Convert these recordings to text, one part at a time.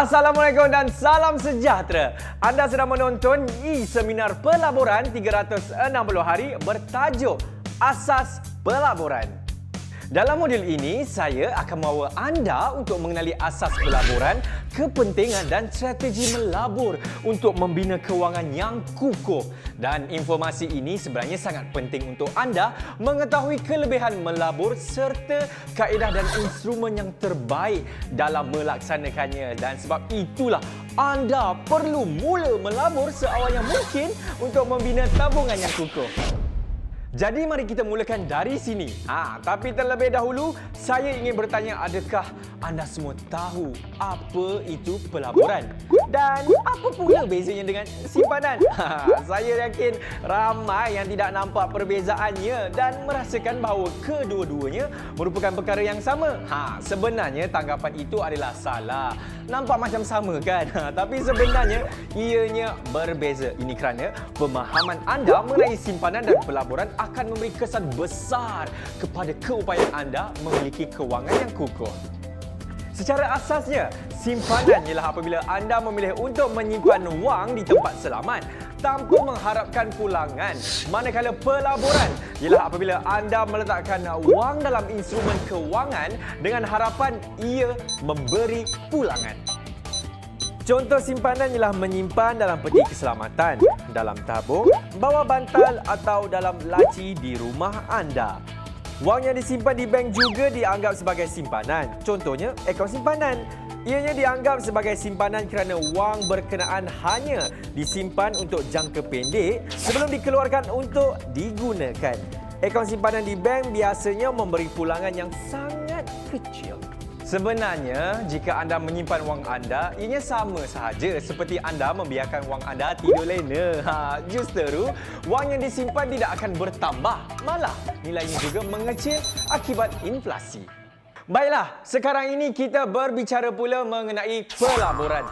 Assalamualaikum dan salam sejahtera. Anda sedang menonton e-seminar pelaburan 360 hari bertajuk Asas Pelaburan. Dalam modul ini, saya akan membawa anda untuk mengenali asas pelaburan, kepentingan dan strategi melabur untuk membina kewangan yang kukuh. Dan informasi ini sebenarnya sangat penting untuk anda mengetahui kelebihan melabur serta kaedah dan instrumen yang terbaik dalam melaksanakannya. Dan sebab itulah anda perlu mula melabur seawal yang mungkin untuk membina tabungan yang kukuh. Jadi mari kita mulakan dari sini. Tapi terlebih dahulu, saya ingin bertanya, adakah anda semua tahu apa itu pelaburan? Dan apa pula bezanya dengan simpanan? Saya yakin ramai yang tidak nampak perbezaannya dan merasakan bahawa kedua-duanya merupakan perkara yang sama. Sebenarnya tanggapan itu adalah salah. Nampak macam sama kan? Tapi sebenarnya ianya berbeza. Ini kerana pemahaman anda mengenai simpanan dan pelaburan akan memberi kesan besar kepada keupayaan anda memiliki kewangan yang kukuh. Secara asasnya, simpanan ialah apabila anda memilih untuk menyimpan wang di tempat selamat tanpa mengharapkan pulangan. Manakala pelaburan ialah apabila anda meletakkan wang dalam instrumen kewangan dengan harapan ia memberi pulangan. Contoh simpanan ialah menyimpan dalam peti keselamatan, dalam tabung, bawah bantal atau dalam laci di rumah anda. Wang yang disimpan di bank juga dianggap sebagai simpanan. Contohnya, akaun simpanan. Ianya dianggap sebagai simpanan kerana wang berkenaan hanya disimpan untuk jangka pendek sebelum dikeluarkan untuk digunakan. Akaun simpanan di bank biasanya memberi pulangan yang sangat kecil. Sebenarnya, jika anda menyimpan wang anda, ianya sama sahaja seperti anda membiarkan wang anda tidur lena. Justeru, wang yang disimpan tidak akan bertambah, malah nilainya juga mengecil akibat inflasi. Baiklah, sekarang ini kita berbicara pula mengenai pelaburan.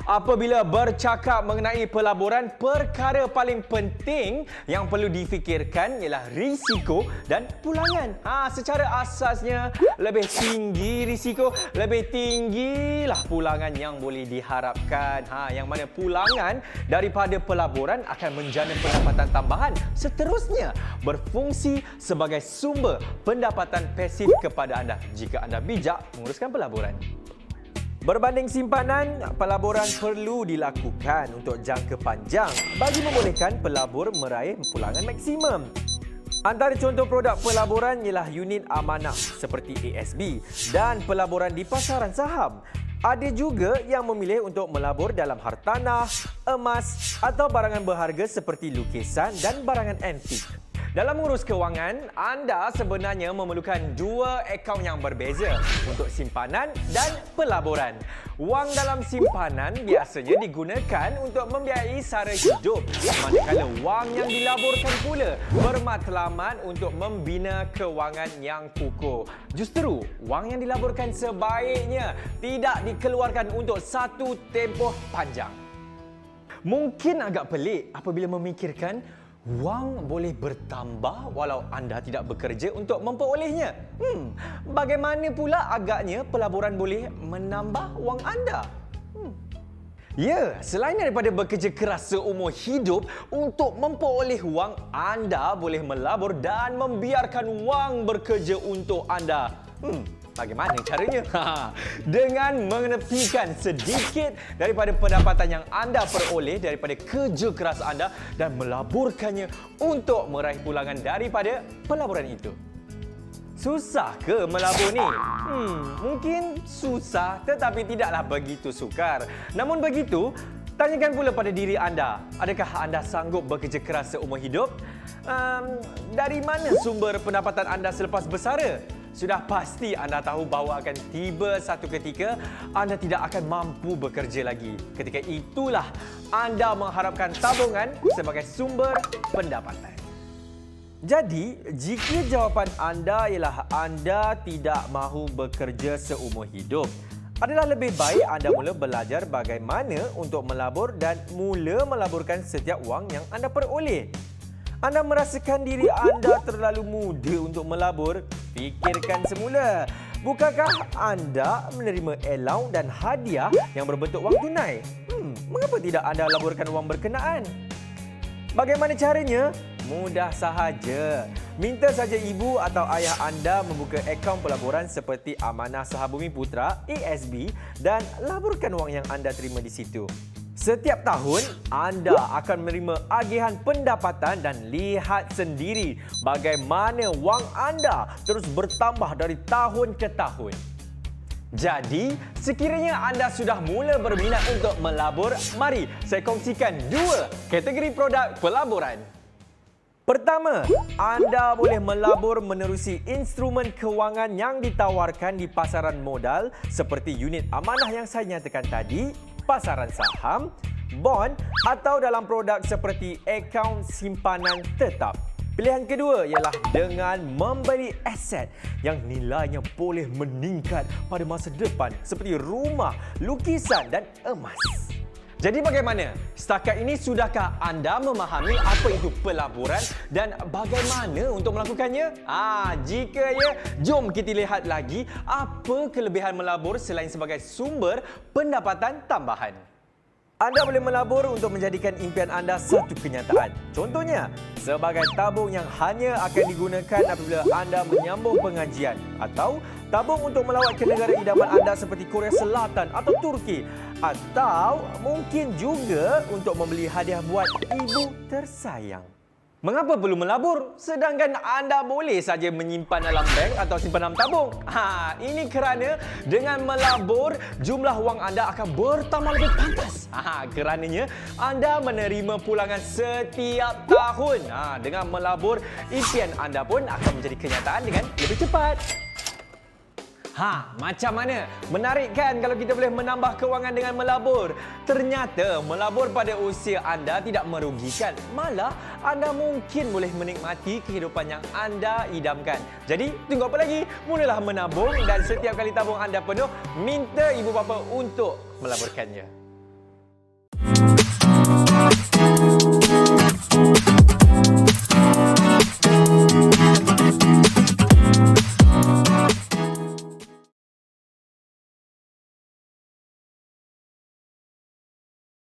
Apabila bercakap mengenai pelaburan, perkara paling penting yang perlu difikirkan ialah risiko dan pulangan. Secara asasnya, lebih tinggi risiko, lebih tinggilah pulangan yang boleh diharapkan. Yang mana pulangan daripada pelaburan akan menjana pendapatan tambahan. Seterusnya, berfungsi sebagai sumber pendapatan pasif kepada anda jika anda bijak menguruskan pelaburan. Berbanding simpanan, pelaburan perlu dilakukan untuk jangka panjang bagi membolehkan pelabur meraih pulangan maksimum. Antara contoh produk pelaburan ialah unit amanah seperti ASB dan pelaburan di pasaran saham. Ada juga yang memilih untuk melabur dalam hartanah, emas atau barangan berharga seperti lukisan dan barangan antik. Dalam mengurus kewangan, anda sebenarnya memerlukan dua akaun yang berbeza untuk simpanan dan pelaburan. Wang dalam simpanan biasanya digunakan untuk membiayai sara hidup, manakala wang yang dilaburkan pula bermatlamat untuk membina kewangan yang kukuh. Justeru, wang yang dilaburkan sebaiknya tidak dikeluarkan untuk satu tempoh panjang. Mungkin agak pelik apabila memikirkan wang boleh bertambah walau anda tidak bekerja untuk memperolehnya. Bagaimana pula agaknya pelaburan boleh menambah wang anda? Ya, selain daripada bekerja keras seumur hidup untuk memperoleh wang, anda boleh melabur dan membiarkan wang bekerja untuk anda. Bagaimana caranya? Dengan menepikan sedikit daripada pendapatan yang anda peroleh daripada kerja keras anda dan melaburkannya untuk meraih pulangan daripada pelaburan itu. Susah ke melabur ni? Mungkin susah tetapi tidaklah begitu sukar. Namun begitu, tanyakan pula pada diri anda, adakah anda sanggup bekerja keras seumur hidup? Dari mana sumber pendapatan anda selepas bersara? Sudah pasti anda tahu bahawa akan tiba satu ketika anda tidak akan mampu bekerja lagi. Ketika itulah anda mengharapkan tabungan sebagai sumber pendapatan. Jadi, jika jawapan anda ialah anda tidak mahu bekerja seumur hidup, adalah lebih baik anda mula belajar bagaimana untuk melabur dan mula melaburkan setiap wang yang anda peroleh. Anda merasakan diri anda terlalu muda untuk melabur? Fikirkan semula. Bukankah anda menerima allowance dan hadiah yang berbentuk wang tunai? Mengapa tidak anda laburkan wang berkenaan? Bagaimana caranya? Mudah sahaja. Minta saja ibu atau ayah anda membuka akaun pelaburan seperti Amanah Sahabumi Putra (ASB) dan laburkan wang yang anda terima di situ. Setiap tahun, anda akan menerima agihan pendapatan dan lihat sendiri bagaimana wang anda terus bertambah dari tahun ke tahun. Jadi, sekiranya anda sudah mula berminat untuk melabur, mari saya kongsikan 2 kategori produk pelaburan. Pertama, anda boleh melabur menerusi instrumen kewangan yang ditawarkan di pasaran modal seperti unit amanah yang saya nyatakan tadi, pasaran saham, bond atau dalam produk seperti akaun simpanan tetap. Pilihan kedua ialah dengan membeli aset yang nilainya boleh meningkat pada masa depan seperti rumah, lukisan dan emas. Jadi bagaimana? Setakat ini sudahkah anda memahami apa itu pelaburan dan bagaimana untuk melakukannya? Jika ya, jom kita lihat lagi apa kelebihan melabur selain sebagai sumber pendapatan tambahan. Anda boleh melabur untuk menjadikan impian anda satu kenyataan. Contohnya, sebagai tabung yang hanya akan digunakan apabila anda menyambung pengajian atau tabung untuk melawat ke negara idaman anda seperti Korea Selatan atau Turki, atau mungkin juga untuk membeli hadiah buat ibu tersayang. Mengapa perlu melabur sedangkan anda boleh saja menyimpan dalam bank atau simpanan tabung? Ini kerana dengan melabur jumlah wang anda akan bertambah lebih pantas. Kerananya anda menerima pulangan setiap tahun. Dengan melabur, impian anda pun akan menjadi kenyataan dengan lebih cepat. Macam mana? Menarik kan kalau kita boleh menambah kewangan dengan melabur? Ternyata melabur pada usia anda tidak merugikan. Malah, anda mungkin boleh menikmati kehidupan yang anda idamkan. Jadi, tunggu apa lagi? Mulalah menabung dan setiap kali tabung anda penuh, minta ibu bapa untuk melaburkannya.